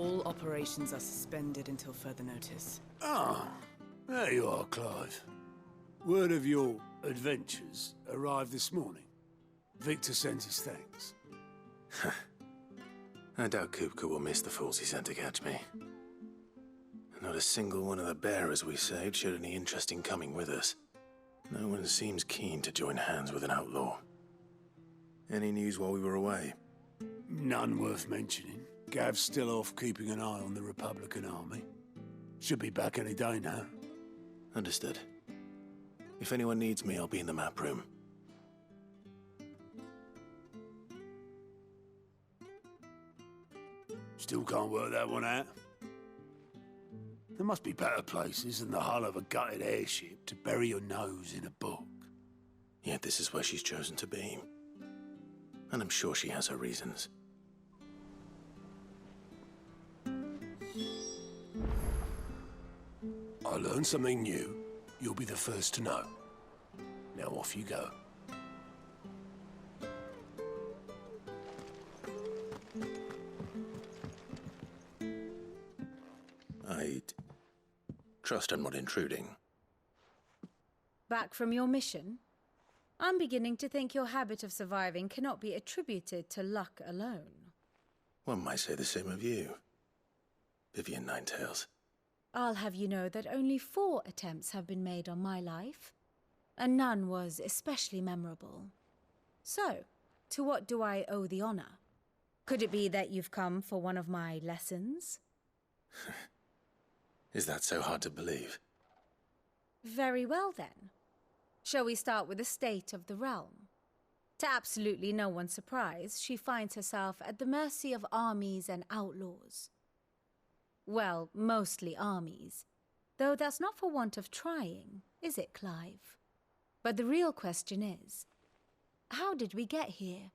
All operations are suspended until further notice. Ah, there you are, Clive. Word of your adventures arrived this morning. Victor sends his thanks. I doubt Kupka will miss the fools he sent to catch me. Not a single one of the bearers we saved showed any interest in coming with us. No one seems keen to join hands with an outlaw. Any news while we were away? None worth mentioning. Gav's still off keeping an eye on the Republican army. Should be back any day now. Understood. If anyone needs me, I'll be in the map room. Still can't work that one out. There must be better places than the hull of a gutted airship to bury your nose in a book. Yet this is where she's chosen to be. And I'm sure she has her reasons. I learn something new, you'll be the first to know. Now off you go. I trust I'm not intruding. Back from your mission? I'm beginning to think your habit of surviving cannot be attributed to luck alone. One might say the same of you, Vivian Ninetails. I'll have you know that only 4 attempts have been made on my life, and none was especially memorable. So, to what do I owe the honor? Could it be that you've come for one of my lessons? Is that so hard to believe? Very well then. Shall we start with the state of the realm? To absolutely no one's surprise, she finds herself at the mercy of armies and outlaws. Well, mostly armies. Though that's not for want of trying, is it, Clive? But the real question is, how did we get here?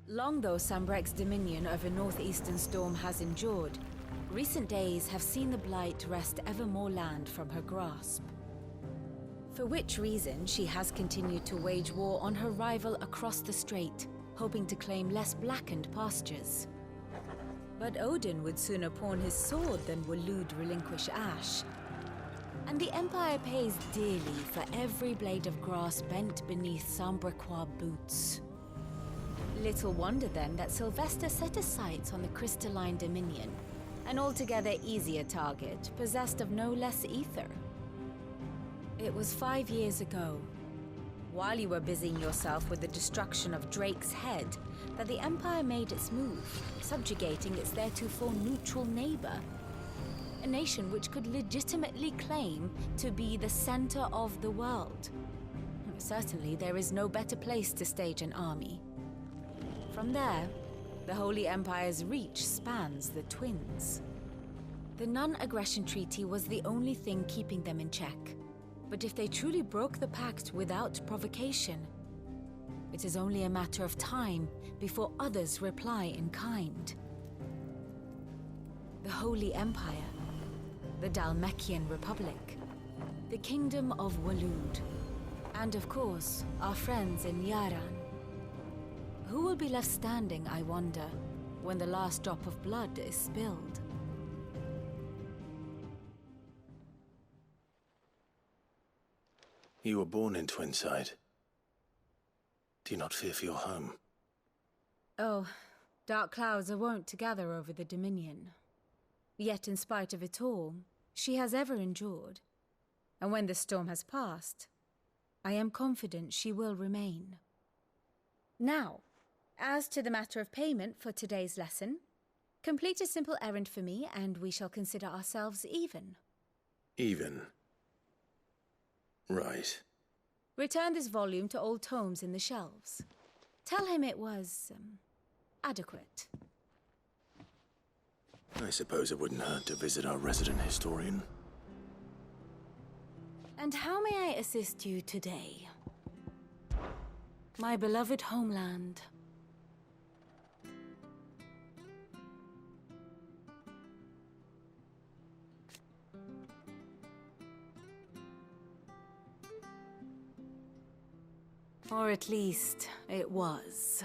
Long though Sambrek's dominion over northeastern Storm has endured, recent days have seen the Blight wrest ever more land from her grasp. For which reason she has continued to wage war on her rival across the strait, hoping to claim less blackened pastures. But Odin would sooner pawn his sword than Waloed relinquish Ash. And the Empire pays dearly for every blade of grass bent beneath Sambrequois boots. Little wonder then that Sylvester set his sights on the crystalline dominion, an altogether easier target, possessed of no less ether. It was 5 years ago, while you were busying yourself with the destruction of Drake's head, that the Empire made its move, subjugating its theretofore neutral neighbor. A nation which could legitimately claim to be the center of the world. Certainly, there is no better place to stage an army. From there, the Holy Empire's reach spans the Twins. The non-aggression treaty was the only thing keeping them in check. But if they truly broke the pact without provocation, it is only a matter of time before others reply in kind. The Holy Empire, the Dhalmekian Republic, the Kingdom of Waloed, and of course, our friends in Yaran. Who will be left standing, I wonder, when the last drop of blood is spilled? You were born in Twinside. Do you not fear for your home? Oh, dark clouds are wont to gather over the Dominion. Yet in spite of it all, she has ever endured. And when the storm has passed, I am confident she will remain. Now, as to the matter of payment for today's lesson, complete a simple errand for me and we shall consider ourselves even. Even? Right. Return this volume to old tomes in the shelves. Tell him it was, adequate. I suppose it wouldn't hurt to visit our resident historian. And how may I assist you today? My beloved homeland. Or at least, it was.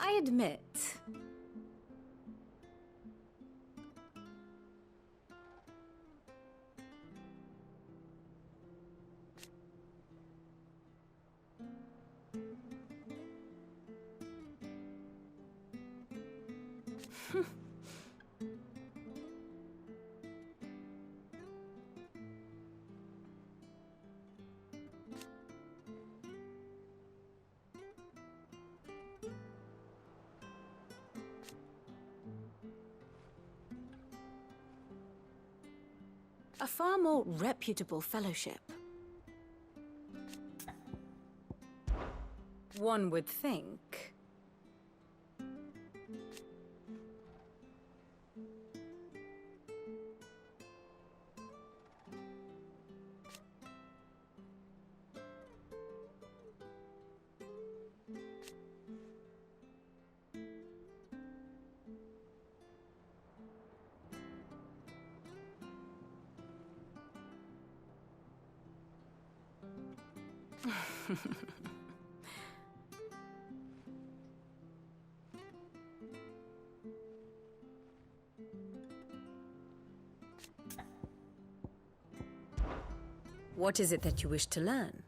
I admit, a far more reputable fellowship. One would think. What is it that you wish to learn?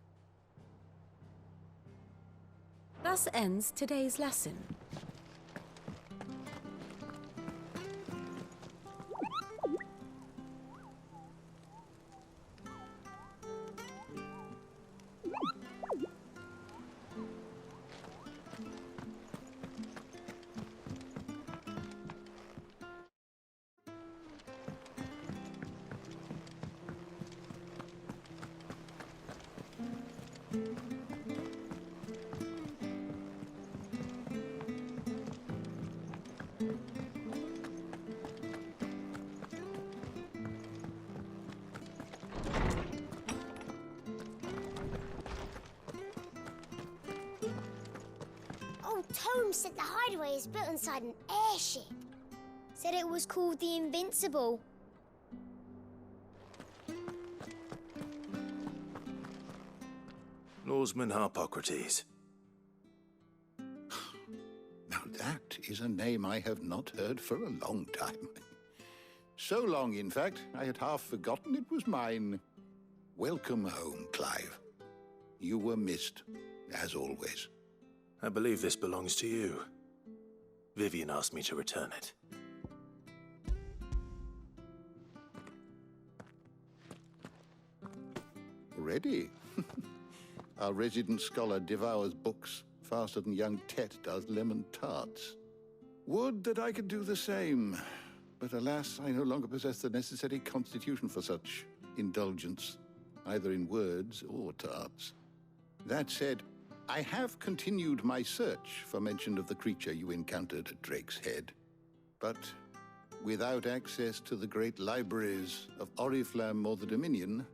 Thus ends today's lesson. Tome said the hideaway is built inside an airship. Said it was called the Invincible. Lawsman Harpocrates. Now that is a name I have not heard for a long time. So long, in fact, I had half forgotten it was mine. Welcome home, Clive. You were missed, as always. I believe this belongs to you. Vivian asked me to return it. Ready? Our resident scholar devours books faster than young Tet does lemon tarts. Would that I could do the same. But alas, I no longer possess the necessary constitution for such indulgence, either in words or tarts. That said, I have continued my search for mention of the creature you encountered at Drake's Head. But without access to the great libraries of Oriflamme or the Dominion,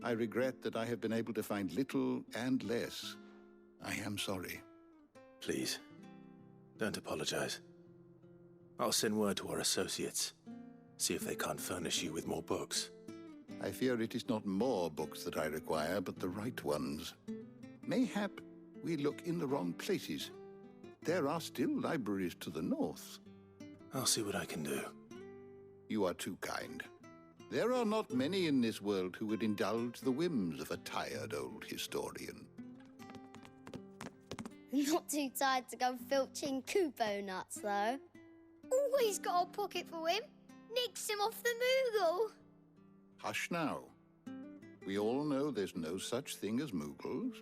I regret that I have been able to find little and less. I am sorry. Please, don't apologize. I'll send word to our associates. See if they can't furnish you with more books. I fear it is not more books that I require, but the right ones. Mayhap we look in the wrong places. There are still libraries to the north. I'll see what I can do. You are too kind. There are not many in this world who would indulge the whims of a tired old historian. Not too tired to go filching Kupo nuts, though. Always got a pocket for him. Nicks him off the Moogle. Hush now. We all know there's no such thing as Moogles.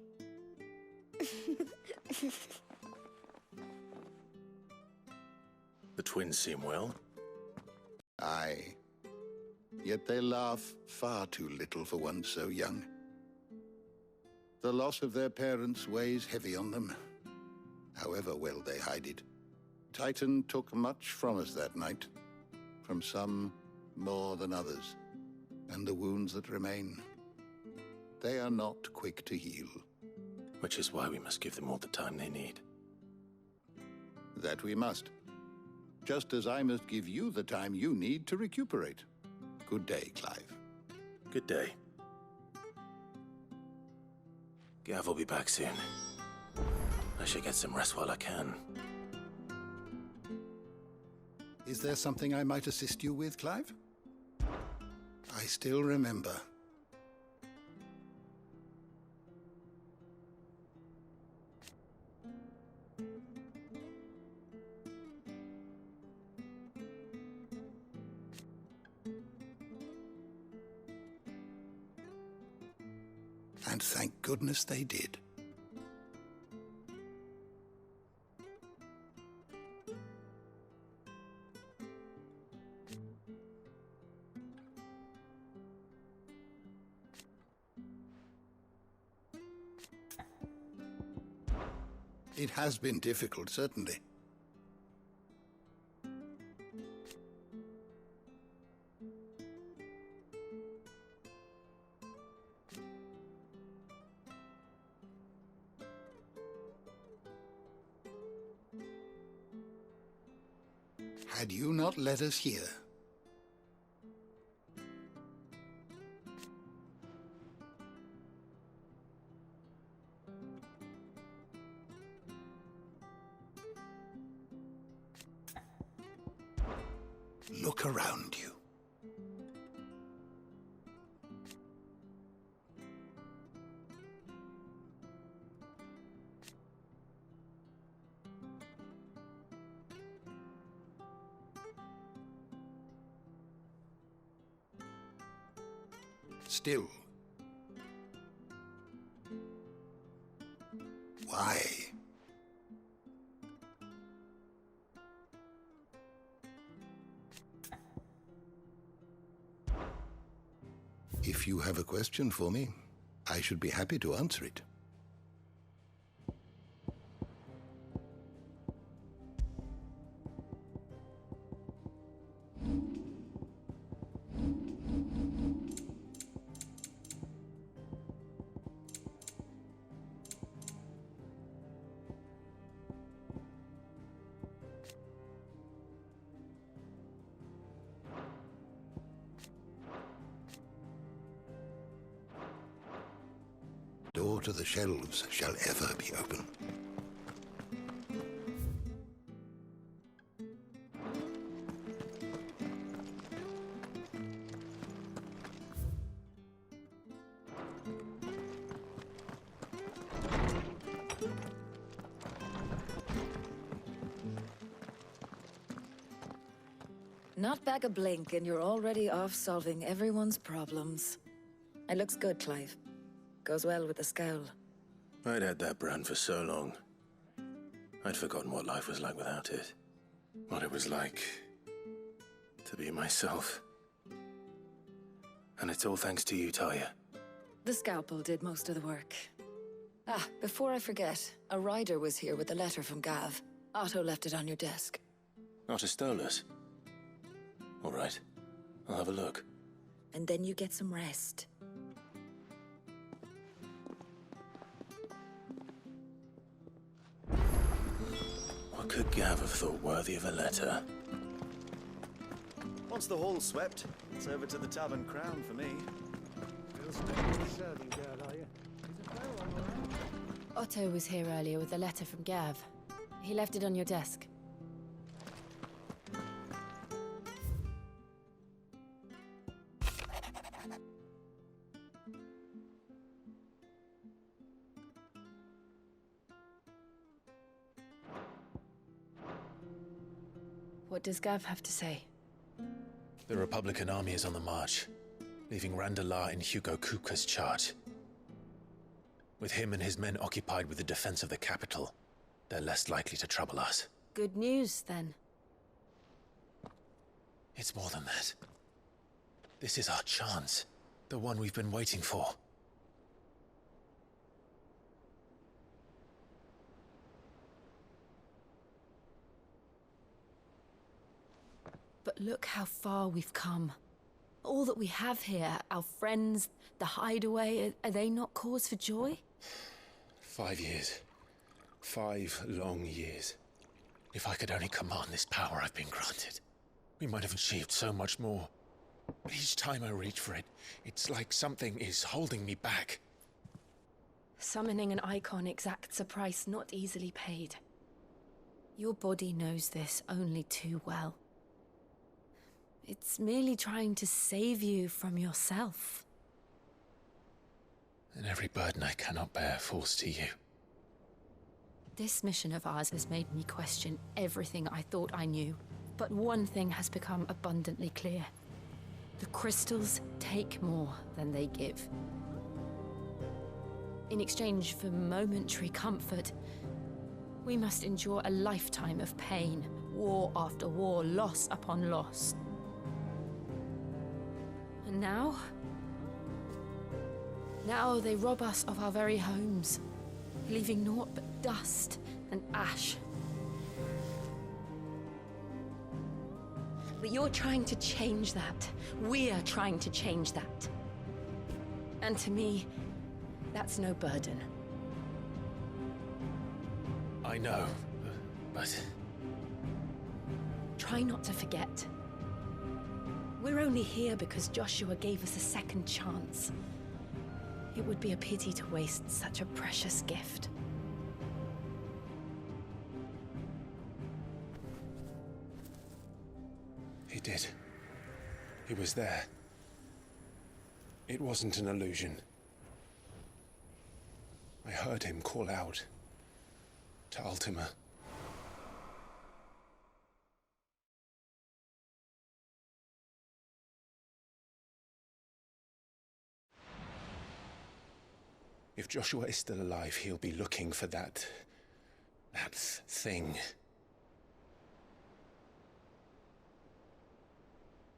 The twins seem well. Aye. Yet they laugh far too little for one so young. The loss of their parents weighs heavy on them, however well they hide it. Titan took much from us that night, from some more than others. and the wounds that remain. They are not quick to heal. Which is why we must give them all the time they need. That we must. Just as I must give you the time you need to recuperate. Good day, Clive. Good day. Gav will be back soon. I should get some rest while I can. Is there something I might assist you with, Clive? I still remember. And thank goodness they did. It has been difficult, certainly. Had you not led us here? Look around you. Still. Why? If you have a question for me, I should be happy to answer it. Door to the shelves shall ever be open. Not back a blink and you're already off solving everyone's problems. It looks good, Clive. Goes well with the scowl. I'd had that brand for so long. I'd forgotten what life was like without it. What it was like to be myself. And it's all thanks to you, Talia. The scalpel did most of the work. Ah, before I forget, a rider was here with a letter from Gav. Otto left it on your desk. Otto stole us. All right, I'll have a look. And then you get some rest. What could Gav have thought worthy of a letter? Once the hall's swept, it's over to the Tavern Crown for me. Otto was here earlier with a letter from Gav. He left it on your desk. What does Gav have to say? The Republican army is on the march, leaving Randalar in Hugo Kuka's charge. With him and his men occupied with the defense of the capital, they're less likely to trouble us. Good news, then. It's more than that. This is our chance, the one we've been waiting for. But look how far we've come. All that we have here, our friends, the hideaway, are they not cause for joy? 5 years. 5 long years. If I could only command this power I've been granted, we might have achieved so much more. But each time I reach for it, it's like something is holding me back. Summoning an icon exacts a price not easily paid. Your body knows this only too well. It's merely trying to save you from yourself. And every burden I cannot bear falls to you. This mission of ours has made me question everything I thought I knew. But one thing has become abundantly clear. The crystals take more than they give. In exchange for momentary comfort, we must endure a lifetime of pain, war after war, loss upon loss. And now they rob us of our very homes, leaving naught but dust and ash. But you're trying to change that. We're trying to change that. And to me, that's no burden. I know, but... Try not to forget. We're only here because Joshua gave us a second chance. It would be a pity to waste such a precious gift. He did. He was there. It wasn't an illusion. I heard him call out to Ultima. If Joshua is still alive, he'll be looking for that thing.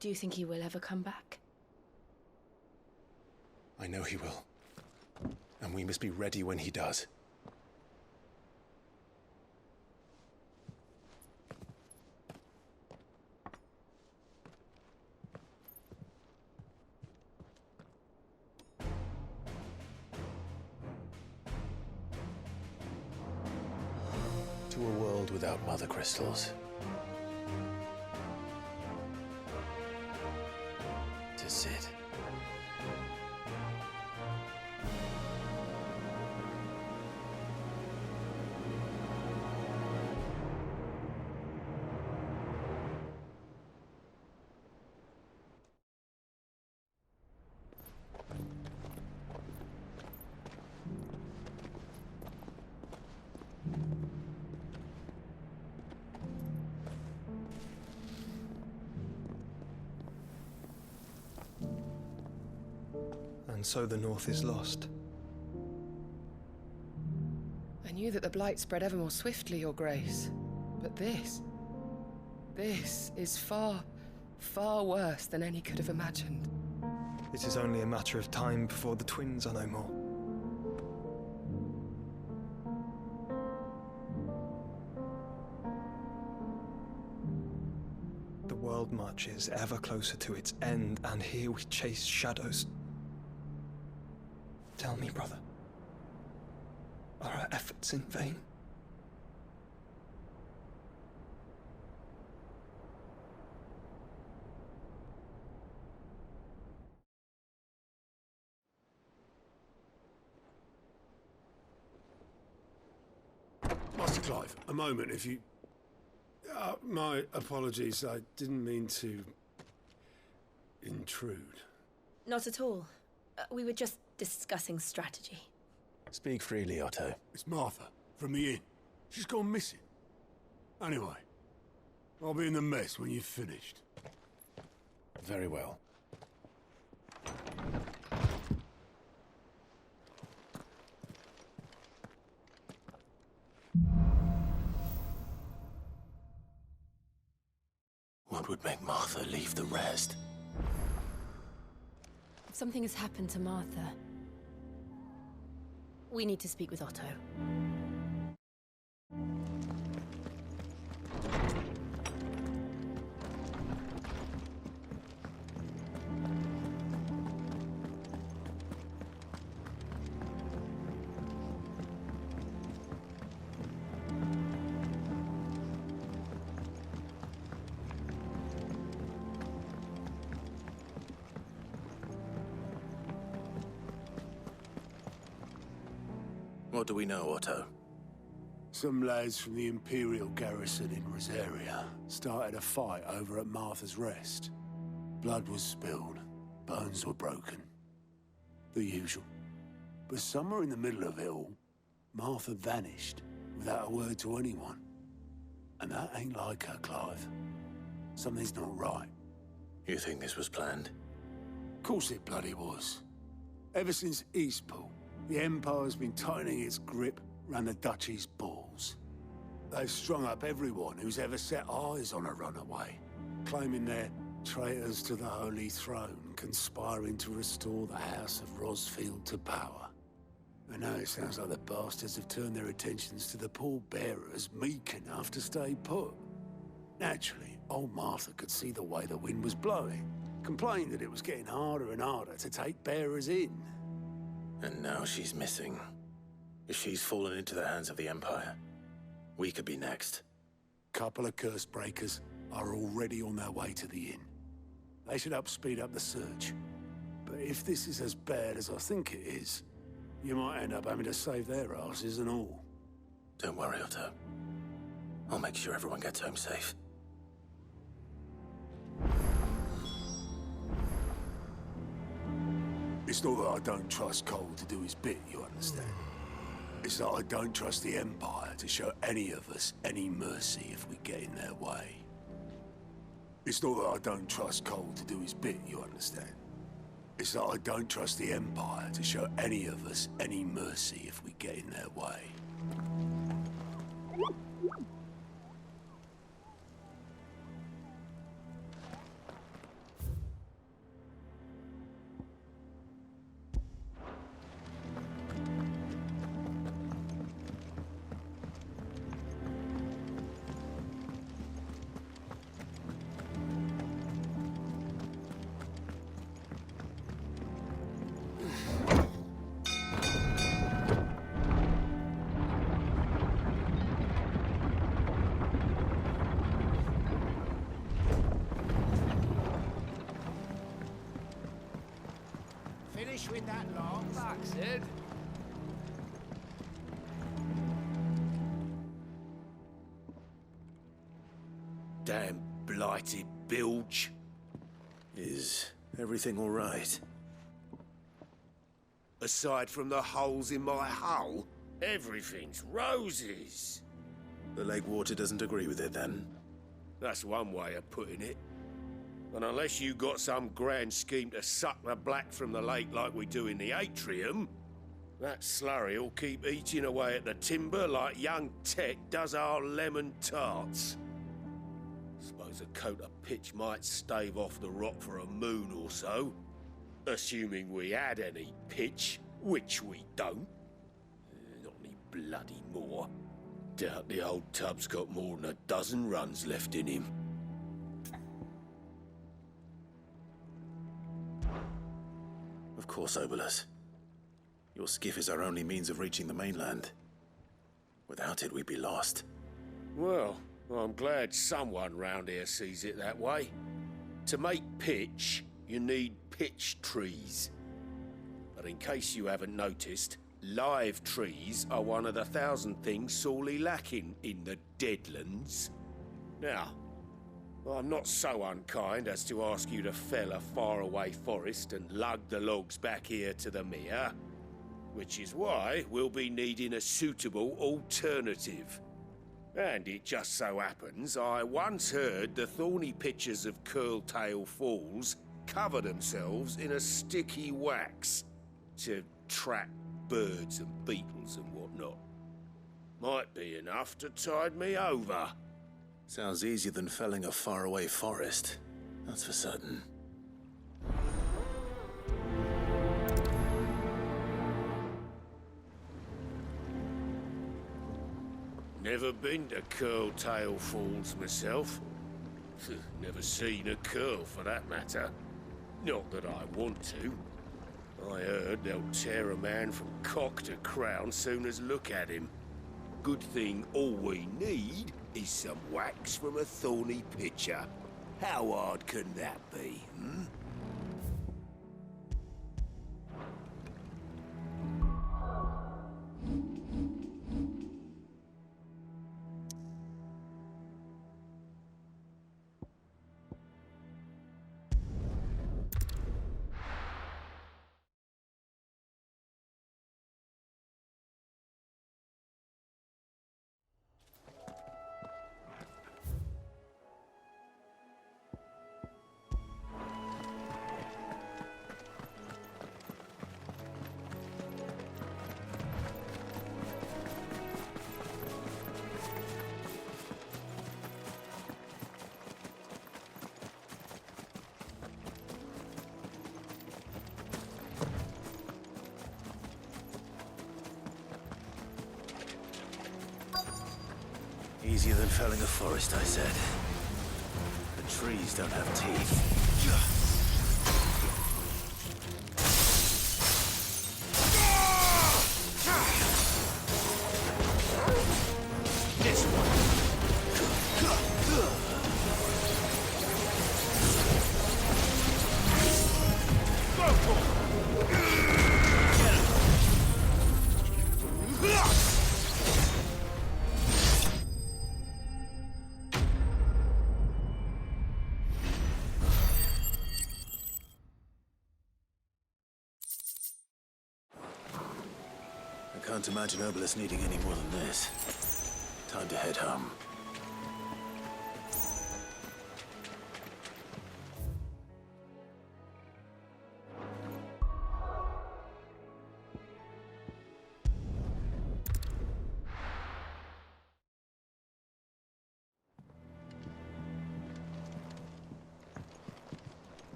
Do you think he will ever come back? I know he will. And we must be ready when he does. To a world without mother crystals. To Sid. And so the North is lost. I knew that the Blight spread ever more swiftly, Your Grace. But this is far, far worse than any could have imagined. It is only a matter of time before the twins are no more. The world marches ever closer to its end, and here we chase shadows. Tell me, brother, are our efforts in vain? Master Clive, a moment, if you... my apologies, I didn't mean to... intrude. Not at all. We were just discussing strategy. Speak freely, Otto. It's Martha, from the inn. She's gone missing. Anyway, I'll be in the mess when you've finished. Very well. What would make Martha leave the rest? Something has happened to Martha. We need to speak with Otto. What do we know, Otto? Some lads from the Imperial garrison in Rosaria started a fight over at Martha's Rest. Blood was spilled, bones were broken. The usual. But somewhere in the middle of it all, Martha vanished without a word to anyone. And that ain't like her, Clive. Something's not right. You think this was planned? Of course it bloody was. Ever since Eastpool, the Empire's been tightening its grip round the Duchy's balls. They've strung up everyone who's ever set eyes on a runaway, claiming they're traitors to the Holy Throne, conspiring to restore the House of Rosfield to power. And now it sounds like the bastards have turned their attentions to the pallbearers meek enough to stay put. Naturally, old Martha could see the way the wind was blowing, complained that it was getting harder and harder to take bearers in. And now she's missing. If she's fallen into the hands of the Empire, we could be next. Couple of curse breakers are already on their way to the inn. They should help speed up the search. But if this is as bad as I think it is, you might end up having to save their asses and all. Don't worry, Otto. I'll make sure everyone gets home safe. It's not that I don't trust Cole to do his bit, you understand? It's that I don't trust the Empire to show any of us any mercy if we get in their way. It's not that I don't trust Cole to do his bit, you understand? It's that I don't trust the Empire to show any of us any mercy if we get in their way. Finish with that long bastard. Damn blighted bilge. Is everything all right? Aside from the holes in my hull, everything's roses. The lake water doesn't agree with it, then? That's one way of putting it. And unless you got some grand scheme to suck the black from the lake like we do in the atrium, that slurry'll keep eating away at the timber like young Tech does our lemon tarts. Suppose a coat of pitch might stave off the rot for a moon or so, assuming we had any pitch, which we don't. Not any bloody more. Doubt the old tub's got more than a dozen runs left in him. Of course, Obolus. Your skiff is our only means of reaching the mainland. Without it, we'd be lost. Well, I'm glad someone round here sees it that way. To make pitch, you need pitch trees. But in case you haven't noticed, live trees are one of the 1,000 things sorely lacking in the Deadlands. Now, I'm not so unkind as to ask you to fell a faraway forest and lug the logs back here to the mere, which is why we'll be needing a suitable alternative. And it just so happens I once heard the thorny pitchers of Curltail Falls cover themselves in a sticky wax to trap birds and beetles and whatnot. Might be enough to tide me over. Sounds easier than felling a faraway forest. That's for certain. Never been to Curltail Falls myself. Never seen a curl for that matter. Not that I want to. I heard they'll tear a man from cock to crown soon as look at him. Good thing all we need is some wax from a thorny pitcher. How hard can that be, hmm? easier than felling a forest, I said. The trees don't have teeth. This one. Go for it. I can't imagine Obelisk needing any more than this. Time to head home.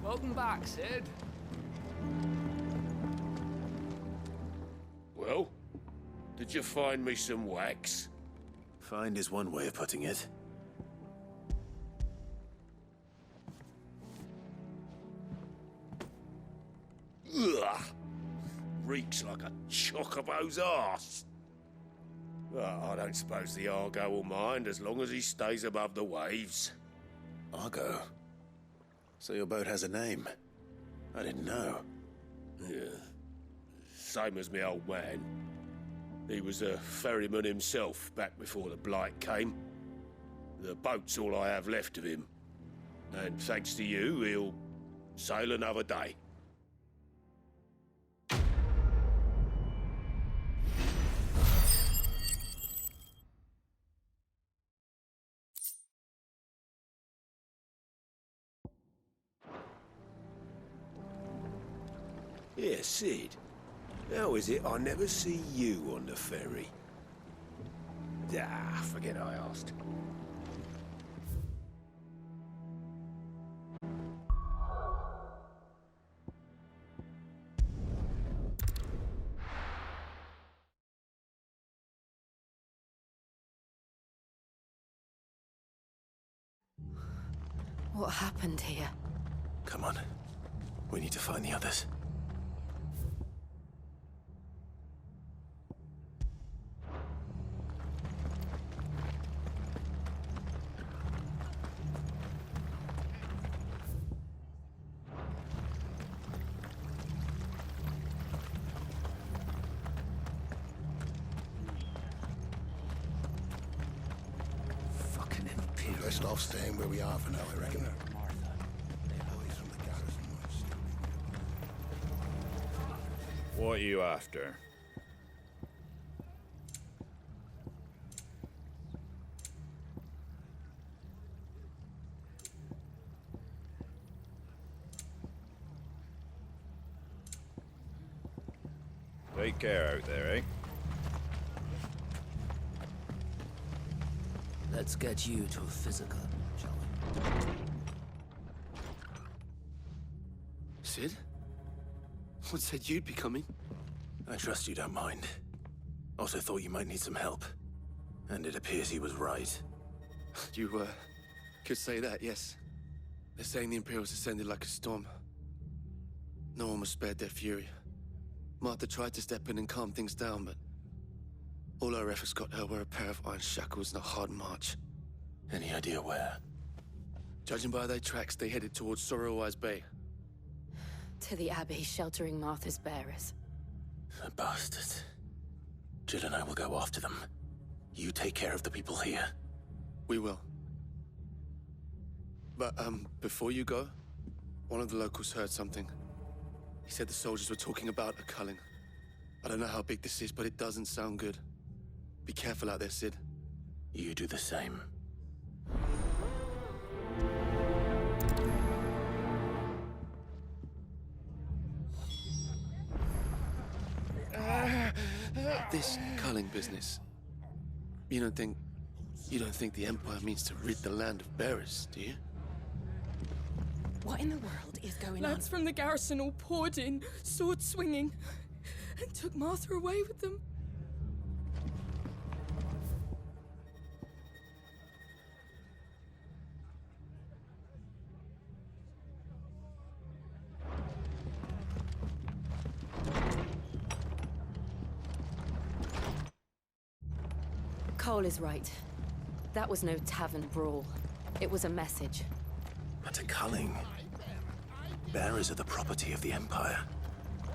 Welcome back, Sid. Well, did you find me some wax? Find is one way of putting it. Ugh! Reeks like a chocobo's arse. Well, I don't suppose the Argo will mind as long as he stays above the waves. Argo? So your boat has a name? I didn't know. Yeah. Same as me old man. He was a ferryman himself back before the Blight came. The boat's all I have left of him. And thanks to you, he'll sail another day. Yeah, Sid. How is it I never see you on the ferry? Ah, forget I asked. What happened here? Come on. We need to find the others. Best off staying where we are for now, I reckon. What are you after? Take care out there, eh? Let's get you to a physical, shall we? Sid? What said you'd be coming? I trust you don't mind. Also thought you might need some help. And it appears he was right. You, could say that, yes. They're saying the Imperials descended like a storm. No one was spared their fury. Martha tried to step in and calm things down, but all our efforts got her were a pair of iron shackles and a hard march. Any idea where? Judging by their tracks, they headed towards Sorrowwise Bay. To the Abbey, sheltering Martha's bearers. The bastards. Jill and I will go after them. You take care of the people here. We will. But, before you go, one of the locals heard something. He said the soldiers were talking about a culling. I don't know how big this is, but it doesn't sound good. Be careful out there, Sid. You do the same. This culling business. You don't think the Empire means to rid the land of bearers, do you? What in the world is going on? Lads from the garrison all poured in, sword swinging, and took Martha away with them. Cole is right. That was no tavern brawl. It was a message. But a culling. Bearers are the property of the Empire.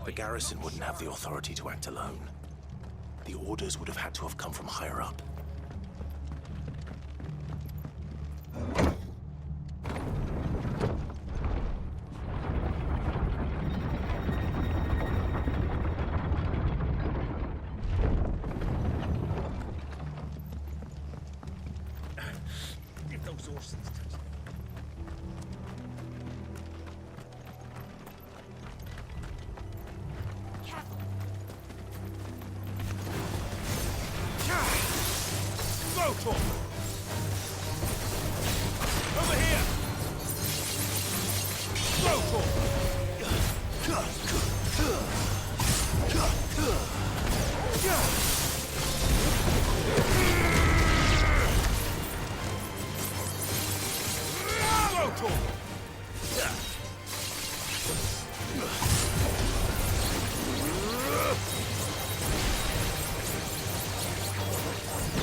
The garrison wouldn't have the authority to act alone. The orders would have had to have come from higher up. Give those horses touch. Go, Tom! Over here! Go, Tom! Go, Tom!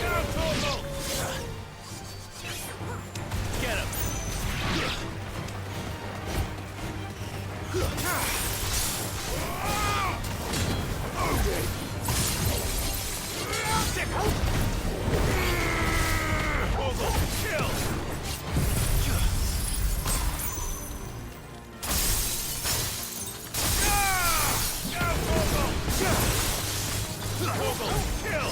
Down, Torgal! Get him! Torgal, kill! Down, Torgal! Torgal, kill!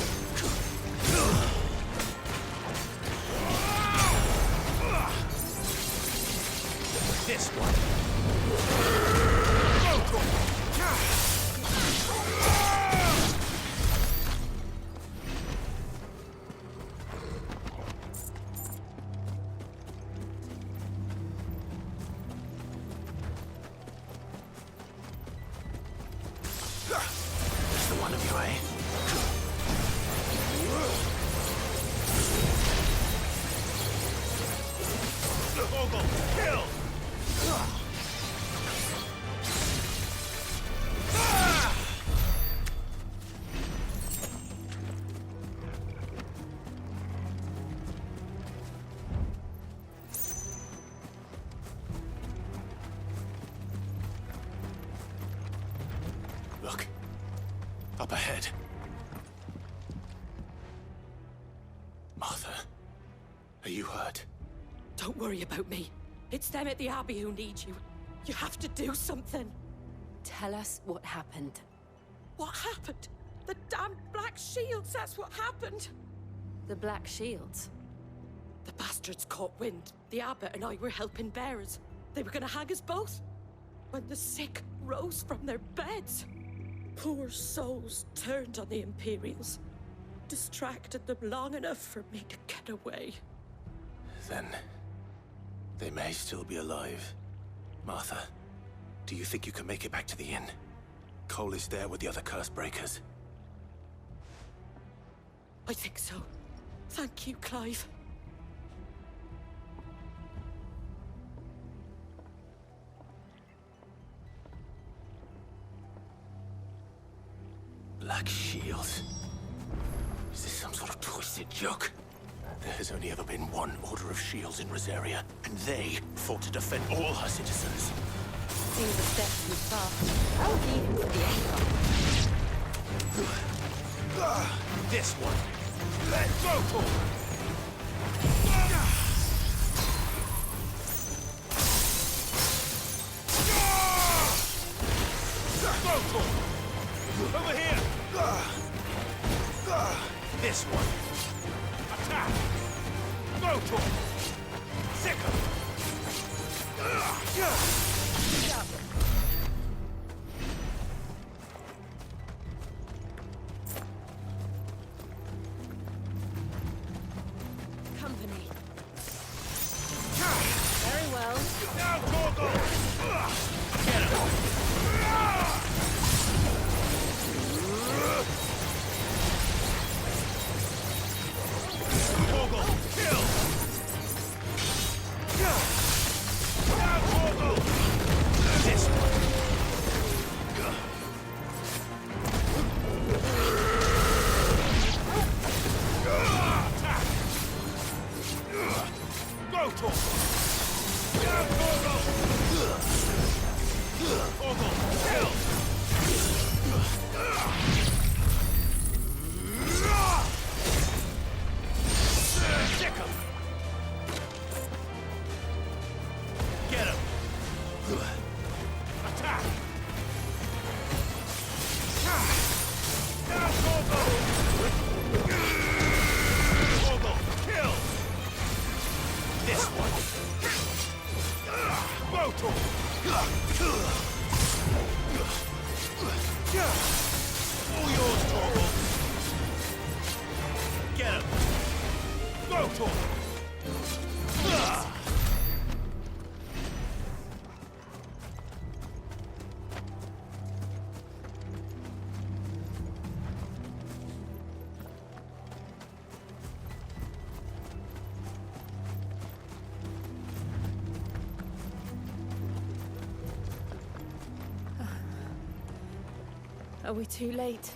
This one. Go, Torgal! That's the one of you, eh? Torgal, kill! Look. Up ahead. Martha, are you hurt? Don't worry about me. It's them at the Abbey who need you. You have to do something. Tell us what happened. What happened? The damn Black Shields, that's what happened. The Black Shields? The bastards caught wind. The abbot and I were helping bearers. They were gonna hang us both. When the sick rose from their beds. Poor souls turned on the Imperials. Distracted them long enough for me to get away. Then they may still be alive. Martha, do you think you can make it back to the inn? Cole is there with the other curse breakers. I think so. Thank you, Clive. Black Shields? Is this some sort of twisted joke? There has only ever been one Order of Shields in Rosaria, and they fought to defend all her citizens. Seems a step too far. I'll leave him for the Empire. This one. Let's go, Torgal! Go, Torgal! Over here! This one. Attack! Go, Torgal! Sick of Now, Torgal! Get him! Torgal, kill! Now, Torgal! This one! Go, Torgal! Now, Torgal! Torgal, kill! Stick him! Get him! Attack! Now, Torgal! Torgal, kill! This one! Go, Torgal! All yours, Torgal! Get him! Go, Torgal! Are we too late?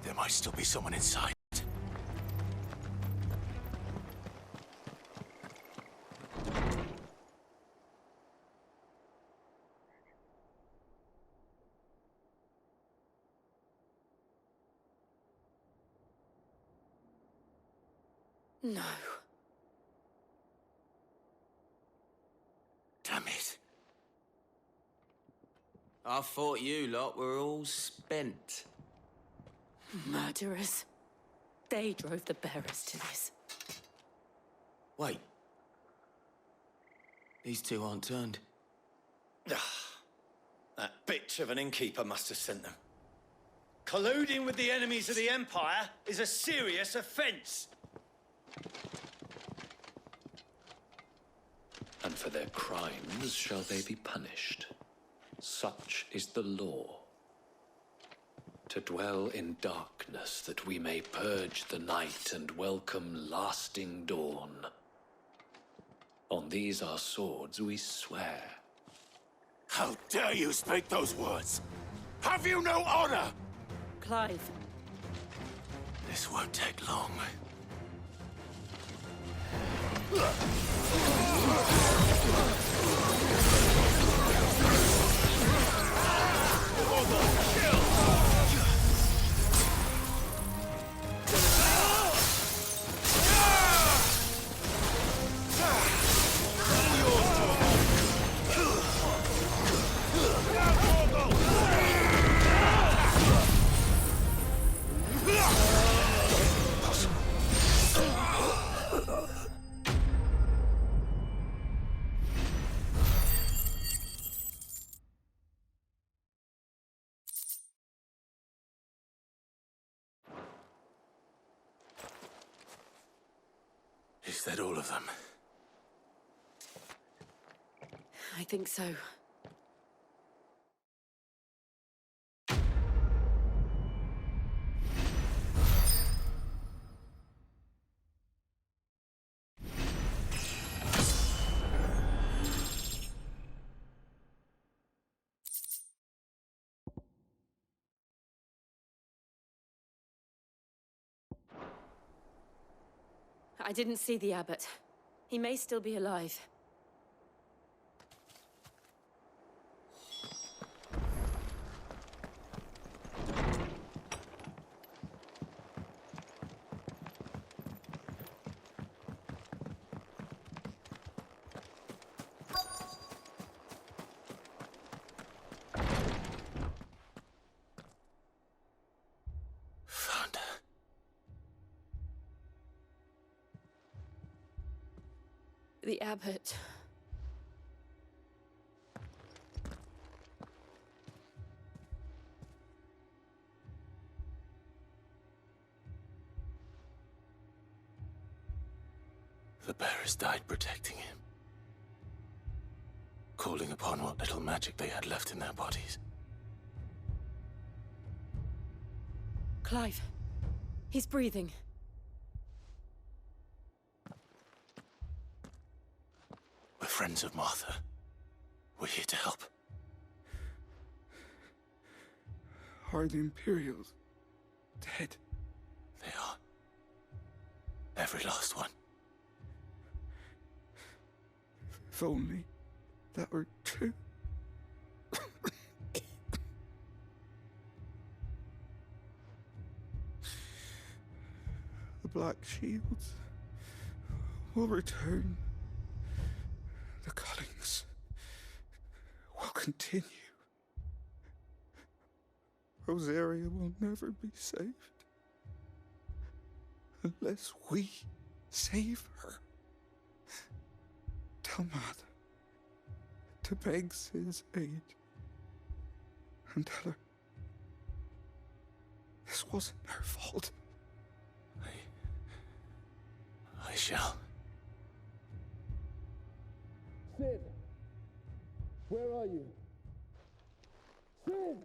There might still be someone inside. No. Damn it. I thought you lot were all spent. Murderers. They drove the bearers to this. Wait. These two aren't turned. That bitch of an innkeeper must have sent them. Colluding with the enemies of the Empire is a serious offense. And for their crimes shall they be punished. Such is the law. To dwell in darkness that we may purge the night and welcome lasting dawn. On these our swords we swear. How dare you speak those words? Have you no honor? Clive. This won't take long. Is that all of them? I think so. I didn't see the abbot. He may still be alive. Found her. The abbot. The bearers died protecting him. calling upon what little magic they had left in their bodies. Clive. He's breathing. We're friends of Martha. We're here to help. Are the Imperials dead? They are. Every last one. If only that were true. The Black Shields will return. The Cullings will continue. Rosaria will never be saved unless we save her. Tell Mother to beg Sid's aid and tell her this wasn't her fault. I shall. Sid! Where are you? Sid!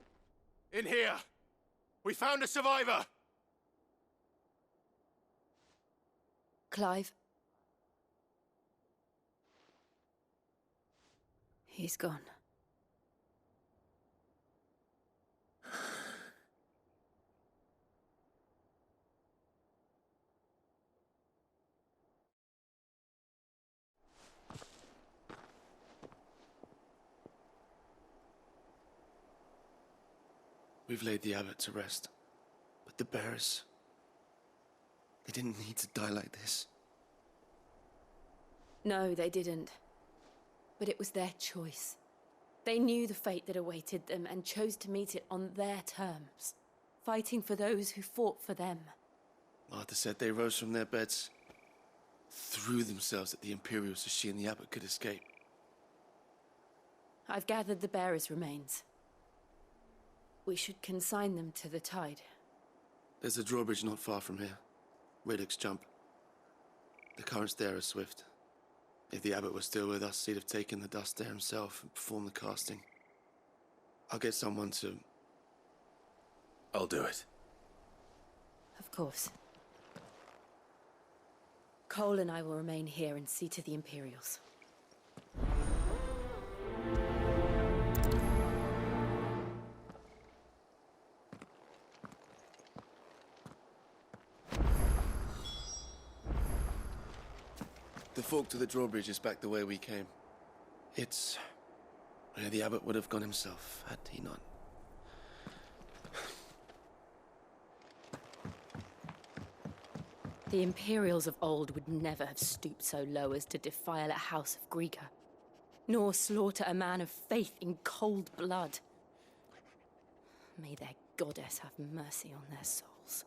In here! We found a survivor! Clive. He's gone. We've laid the abbot to rest. But the bearers... they didn't need to die like this. No, they didn't. But it was their choice. They knew the fate that awaited them and chose to meet it on their terms, fighting for those who fought for them. Martha said they rose from their beds, threw themselves at the Imperials so she and the abbot could escape. I've gathered the bearers' remains. We should consign them to the tide. There's a drawbridge not far from here. Riddick's Jump. The currents there are swift. If the abbot was still with us, he'd have taken the dust there himself and performed the casting. I'll get someone to... I'll do it. Of course. Cole and I will remain here and see to the Imperials. The fork to the drawbridge is back the way we came. It's where the abbot would have gone himself, had he not. The Imperials of old would never have stooped so low as to defile a house of Greeka, nor slaughter a man of faith in cold blood. May their goddess have mercy on their souls.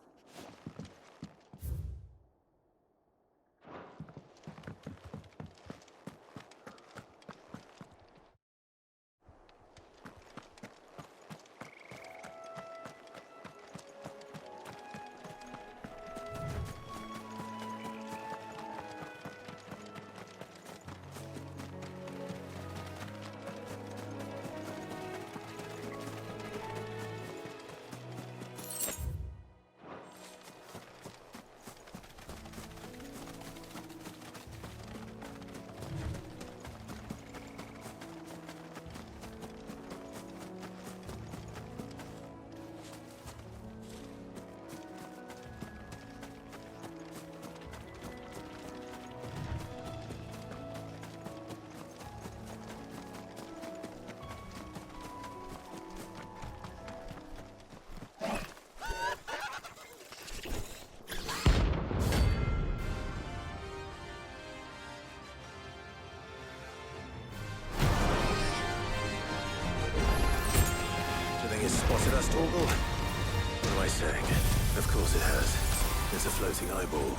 Spotted us, Torgal? What am I saying? Of course it has. It's a floating eyeball.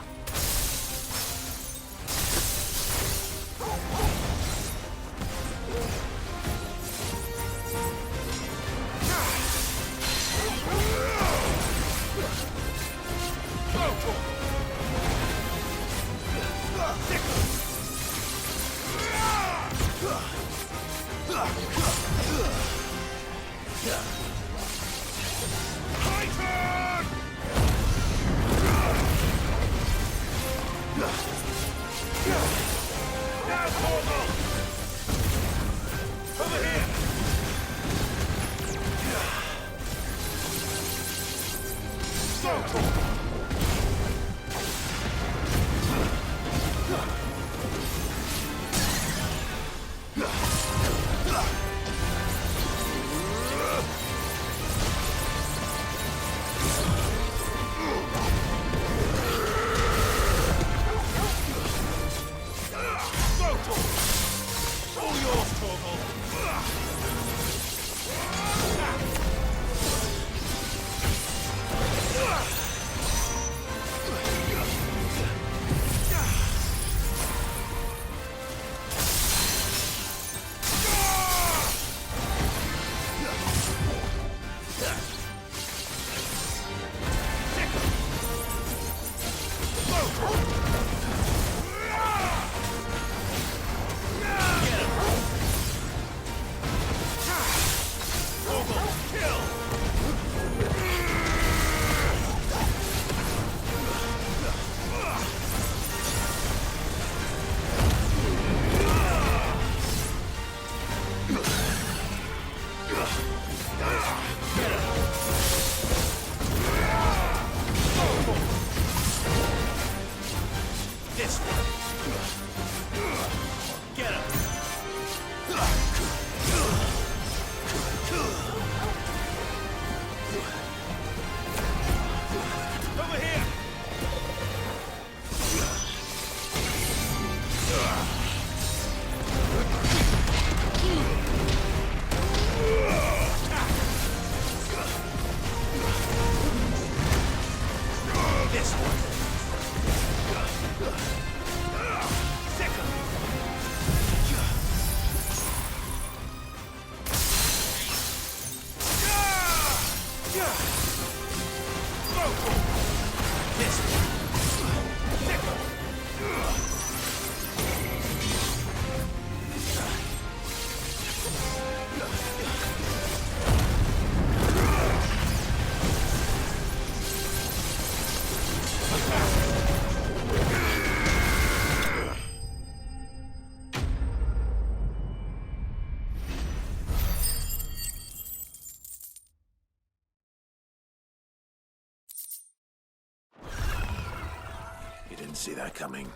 Didn't see that coming.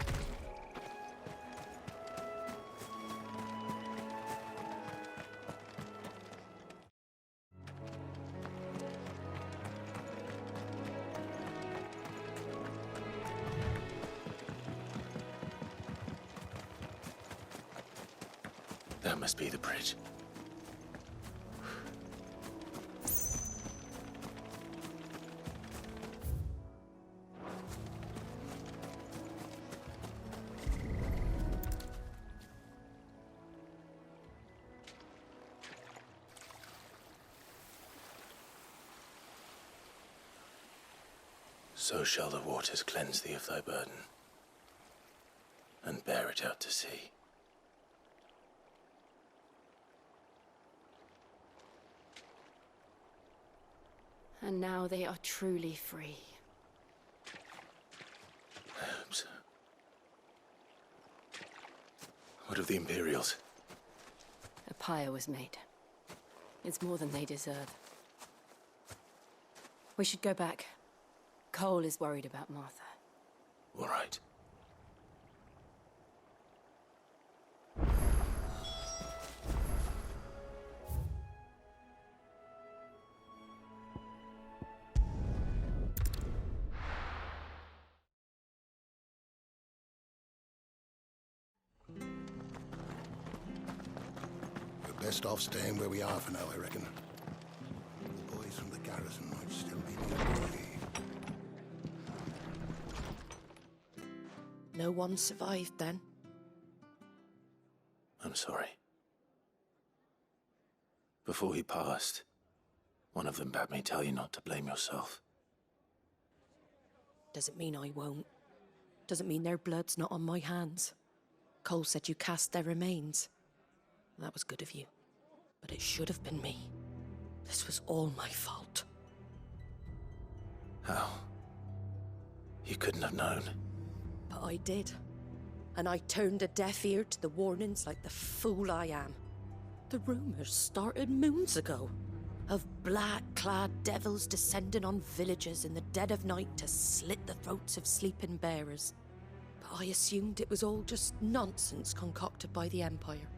That must be the bridge. So shall the waters cleanse thee of thy burden, and bear it out to sea. And now they are truly free. I hope so. What of the Imperials? A pyre was made. It's more than they deserve. We should go back. Cole is worried about Martha. All right. We're best off staying where we are for now, I reckon. The boys from the garrison might still be nearby. No one survived then? I'm sorry. Before he passed, one of them bade me tell you not to blame yourself. Doesn't mean I won't. Doesn't mean their blood's not on my hands. Cole said you cast their remains. That was good of you. But it should have been me. This was all my fault. How? You couldn't have known. But I did. And I turned a deaf ear to the warnings like the fool I am. The rumors started moons ago. Of black-clad devils descending on villages in the dead of night to slit the throats of sleeping bearers. But I assumed it was all just nonsense concocted by the Empire.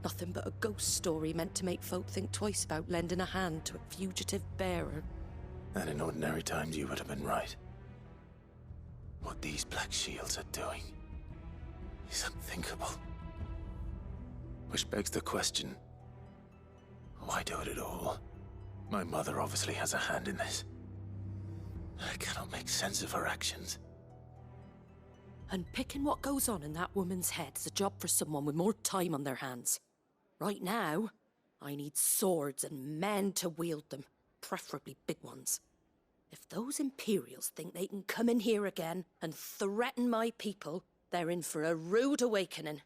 Nothing but a ghost story meant to make folk think twice about lending a hand to a fugitive bearer. And in ordinary times you would have been right. What these Black Shields are doing is unthinkable. Which begs the question, why do it at all? My mother obviously has a hand in this. I cannot make sense of her actions. And picking what goes on in that woman's head is a job for someone with more time on their hands. Right now, I need swords and men to wield them, preferably big ones. If those Imperials think they can come in here again and threaten my people, they're in for a rude awakening.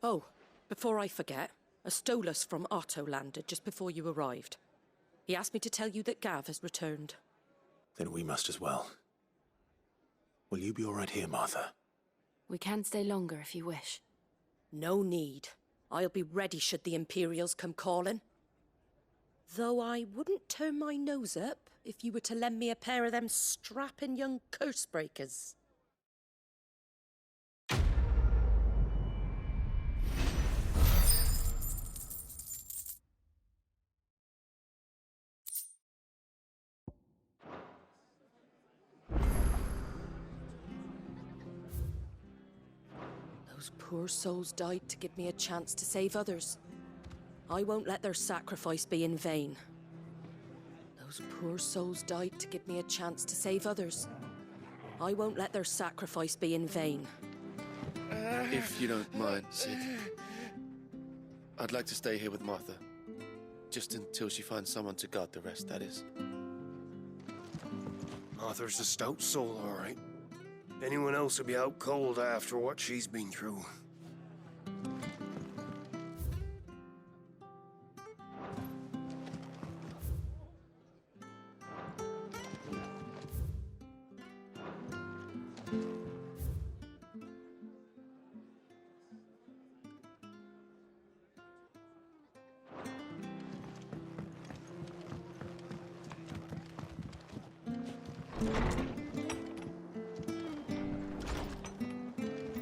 Oh, before I forget, a Stolas from Otto landed just before you arrived. He asked me to tell you that Gav has returned. Then we must as well. Will you be all right here, Martha? We can stay longer if you wish. No need. I'll be ready should the Imperials come calling. Though I wouldn't turn my nose up if you were to lend me a pair of them strapping young curse-breakers. Those poor souls died to give me a chance to save others. I won't let their sacrifice be in vain. Those poor souls died to give me a chance to save others. I won't let their sacrifice be in vain. If you don't mind, Sid, I'd like to stay here with Martha. Just until she finds someone to guard the rest, that is. Martha's a stout soul, all right. Anyone else would be out cold after what she's been through.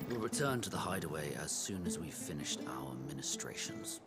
We'll return to the hideaway as soon as we've finished our ministrations.